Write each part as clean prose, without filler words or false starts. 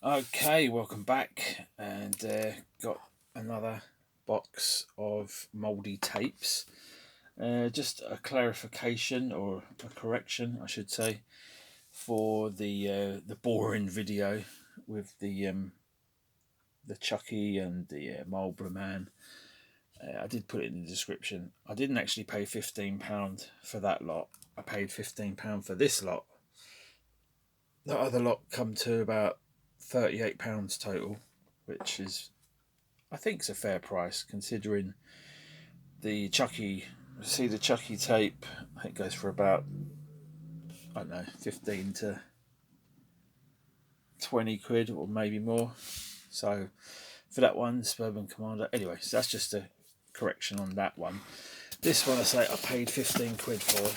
Okay, welcome back, and got another box of mouldy tapes. Just a clarification or a correction, I should say, for the boring video with the Chucky and the Marlboro Man. I did put it in the description. I didn't actually pay £15 for that lot. I paid £15 for this lot. The other lot come to about £38 total, which is, I think, it's a fair price considering the Chucky. See, the Chucky tape, I think, goes for about, I don't know, 15 to 20 quid or maybe more. So for that one, Suburban Commander. Anyway, so that's just a correction on that one. This one, I say, I paid 15 quid for.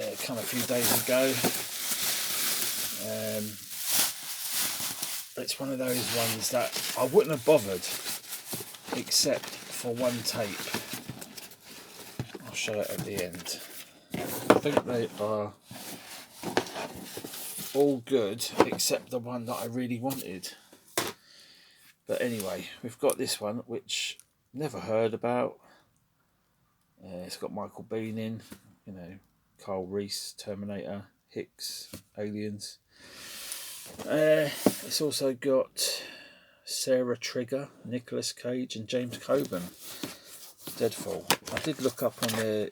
It come a few days ago. It's one of those ones that I wouldn't have bothered except for one tape. I'll show it at the end. I think they are all good except the one that I really wanted. But anyway, we've got this one which never heard about. It's got Michael Bean in, Carl Reese, Terminator, Hicks, Aliens. It's also got Sarah Trigger, Nicolas Cage and James Coburn. Deadfall. I did look up on the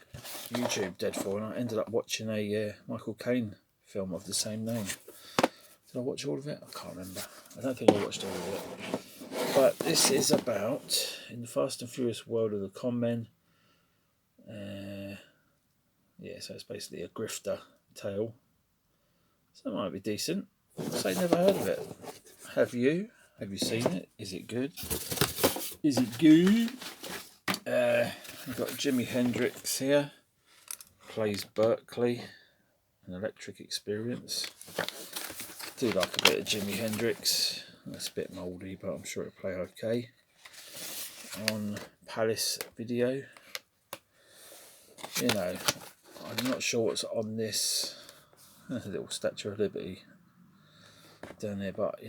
YouTube Deadfall, and I ended up watching a Michael Caine film of the same name. Did I watch all of it? I can't remember. I don't think I watched all of it. But this is about, in the Fast and Furious world of the con men. So it's basically a grifter tale. So it might be decent. So I never heard of it. Have you? Have you seen it? Is it good? Is it good? We've got Jimi Hendrix here. Plays Berkeley. An Electric Experience. Do like a bit of Jimi Hendrix. That's a bit mouldy, but I'm sure it'll play okay. On Palace Video. I'm not sure what's on this. There's a little Statue of Liberty down there, but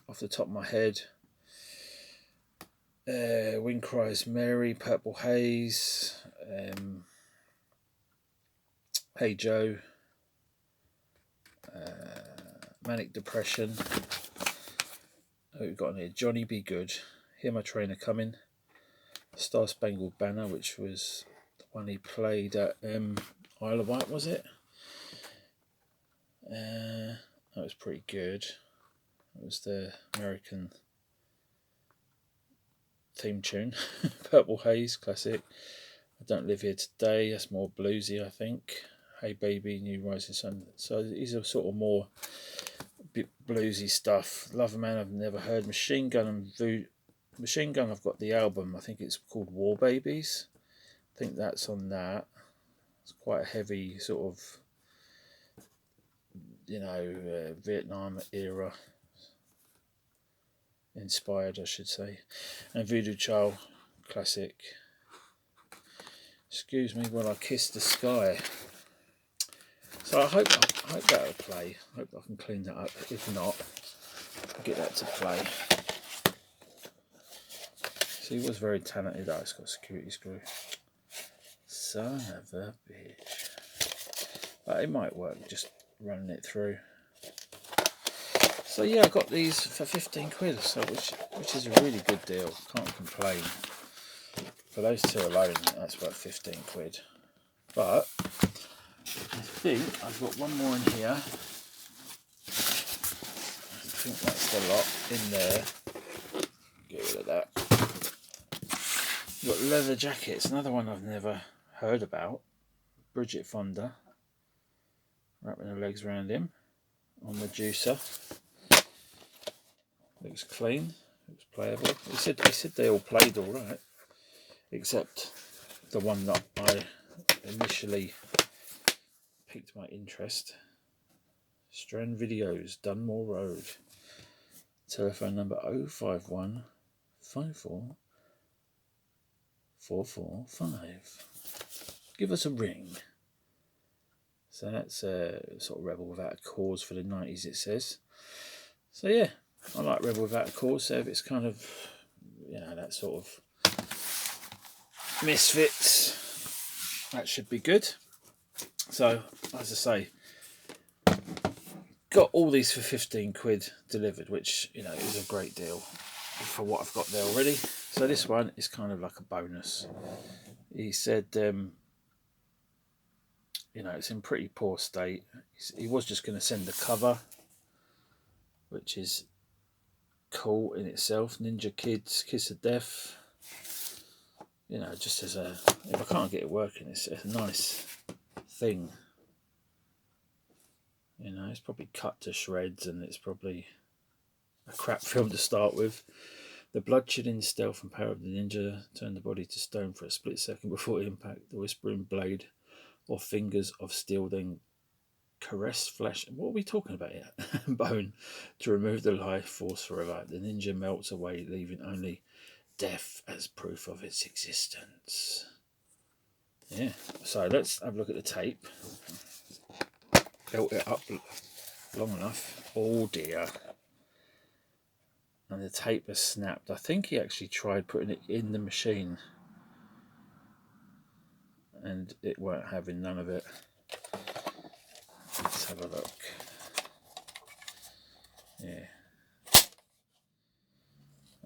off the top of my head, Wind Cries Mary, Purple Haze, Hey Joe, Manic Depression. We've got on here Johnny Be Good, Hear My Train A Coming, Star Spangled Banner, which was the one he played at Isle of Wight, was it? That was pretty good. It was the American theme tune. Purple Haze, classic. I Don't Live Here Today, that's more bluesy, I think. Hey Baby, New Rising Sun. So these are sort of more bluesy stuff. Lover Man, I've never heard. Machine Gun, I've got the album. I think it's called War Babies. I think that's on that. It's quite a heavy sort of, Vietnam era inspired, I should say. And Voodoo Child, classic. Excuse Me While I Kiss the Sky. So I hope that'll play. I hope I can clean that up. If not, I'll get that to play. So he was very talented. Oh, it's got a security screw. Son of a bitch. But it might work, just running it through. So yeah, I got these for 15 quid, so which is a really good deal. Can't complain. For those two alone, that's worth 15 quid. But I think I've got one more in here. I think that's the lot in there. Get rid of that. You've got Leather Jackets, another one I've never heard about. Bridget Fonda. Wrapping her legs around him. On the juicer. Looks clean. Looks playable. He said they all played alright. Except the one that I initially piqued my interest. Strand Videos, Dunmore Road. Telephone number 051 54 445. Give us a ring. So that's a sort of rebel without a cause for the 90s, it says. So yeah, I like Rebel Without a Cause. So if it's kind of, that sort of misfits, that should be good. So as I say, got all these for 15 quid delivered, which is a great deal for what I've got there already. So this one is kind of like a bonus. He said, it's in pretty poor state. He was just going to send the cover, which is cool in itself. Ninja Kids Kiss of Death. Just as if I can't get it working, it's a nice thing. It's probably cut to shreds, and it's probably a crap film to start with. The blood-chilling stealth and power of the ninja turn the body to stone for a split second before impact. The whispering blade or fingers of steel then caress flesh. What are we talking about here? Bone to remove the life force forever. The ninja melts away, leaving only death as proof of its existence. Yeah, so let's have a look at the tape. Built it up long enough. Oh dear. And the tape has snapped. I think he actually tried putting it in the machine, and it weren't having none of it. Let's have a look. Yeah.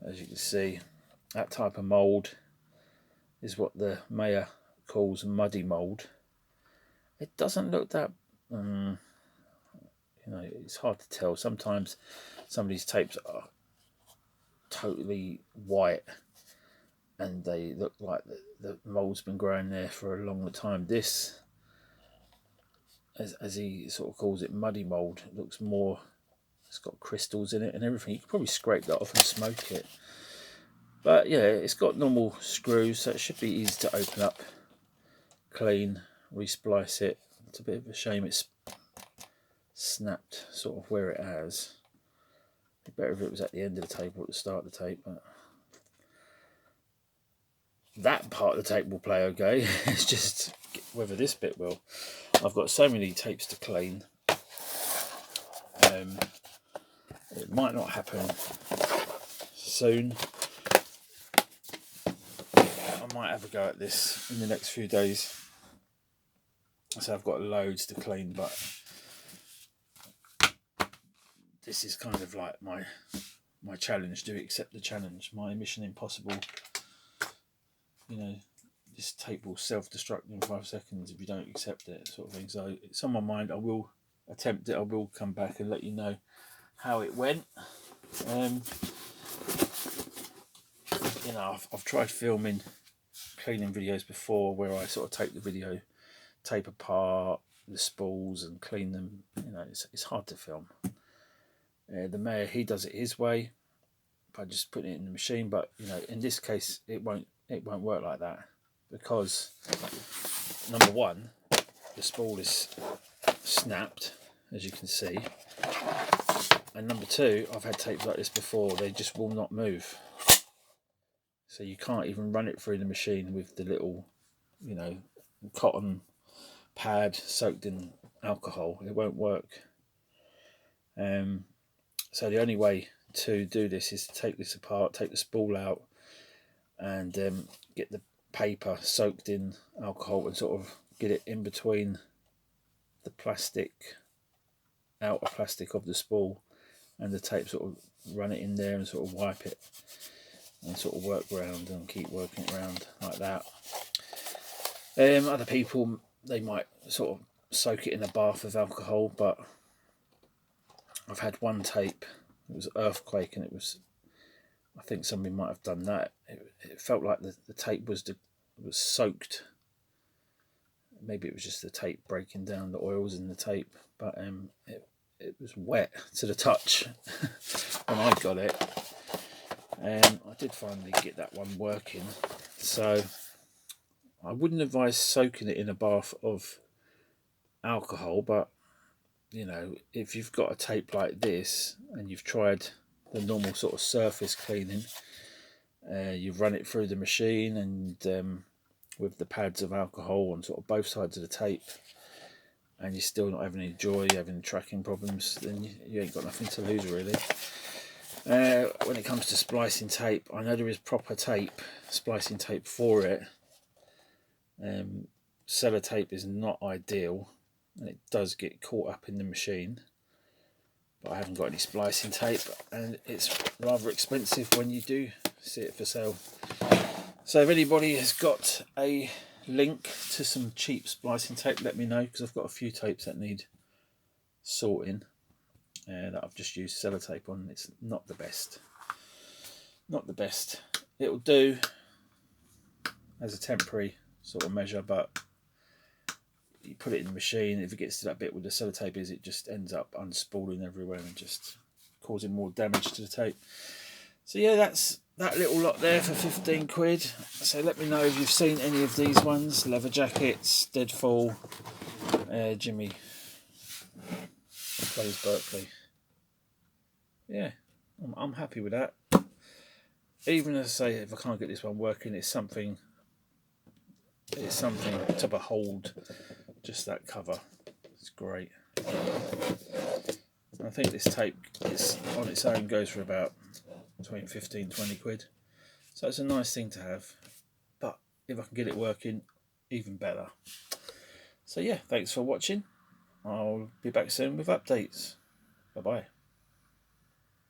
As you can see, that type of mould is what the mayor calls muddy mould. It doesn't look that, it's hard to tell. Sometimes some of these tapes are totally white and they look like the mould's been growing there for a long time. This, as he sort of calls it, muddy mould, it looks more, it's got crystals in it and everything. You could probably scrape that off and smoke it. But yeah, it's got normal screws, so it should be easy to open up, clean, resplice it. It's a bit of a shame it's snapped sort of where it has. It'd be better if it was at the end of the tape or at the start of the tape, but that part of the tape will play okay. It's just whether this bit will. I've got so many tapes to clean. It might not happen soon. I might have a go at this in the next few days. So I've got loads to clean, but this is kind of like my challenge. Do accept the challenge. My mission impossible. This tape will self-destruct in 5 seconds if you don't accept it, sort of thing. So it's on my mind. I will attempt it. I will come back and let you know how it went. I've tried filming cleaning videos before where I sort of take the video, tape apart the spools and clean them. It's hard to film. The mayor, he does it his way by just putting it in the machine, but in this case it won't work like that, because number one, the spool is snapped, as you can see, and number two, I've had tapes like this before, they just will not move. So you can't even run it through the machine with the little, cotton pad soaked in alcohol. It won't work. So the only way to do this is to take this apart, take the spool out, and get the paper soaked in alcohol and sort of get it in between the outer plastic of the spool and the tape, sort of run it in there and sort of wipe it and sort of work around and keep working it around like that. Other people, they might sort of soak it in a bath of alcohol, but I've had one tape, it was Earthquake, and I think somebody might have done that. It felt like the tape was soaked. Maybe it was just the tape breaking down, the oils in the tape, but it was wet to the touch when I got it. I did finally get that one working, so I wouldn't advise soaking it in a bath of alcohol, but if you've got a tape like this and you've tried the normal sort of surface cleaning, you've run it through the machine and with the pads of alcohol on sort of both sides of the tape, and you're still not having any joy, you're having tracking problems, then you ain't got nothing to lose really. When it comes to splicing tape, I know there is proper tape, splicing tape for it. Sellotape is not ideal, and it does get caught up in the machine, but I haven't got any splicing tape, and it's rather expensive when you do see it for sale. So if anybody has got a link to some cheap splicing tape, let me know, because I've got a few tapes that need sorting that I've just used sellotape on. It's not the best. Not the best. It'll do as a temporary sort of measure, but you put it in the machine, if it gets to that bit where the sellotape is, it just ends up unspooling everywhere and just causing more damage to the tape. So yeah, that's that little lot there for 15 quid. So let me know if you've seen any of these ones. Leather jackets, Deadfall, Jimmy plays Berkeley. Yeah, I'm happy with that. Even as I say, if I can't get this one working, it's something to behold. Just that cover, it's great. I think this tape is on its own goes for about between 15-20 quid, so it's a nice thing to have, but if I can get it working, even better. So yeah, thanks for watching. I'll be back soon with updates. Bye bye.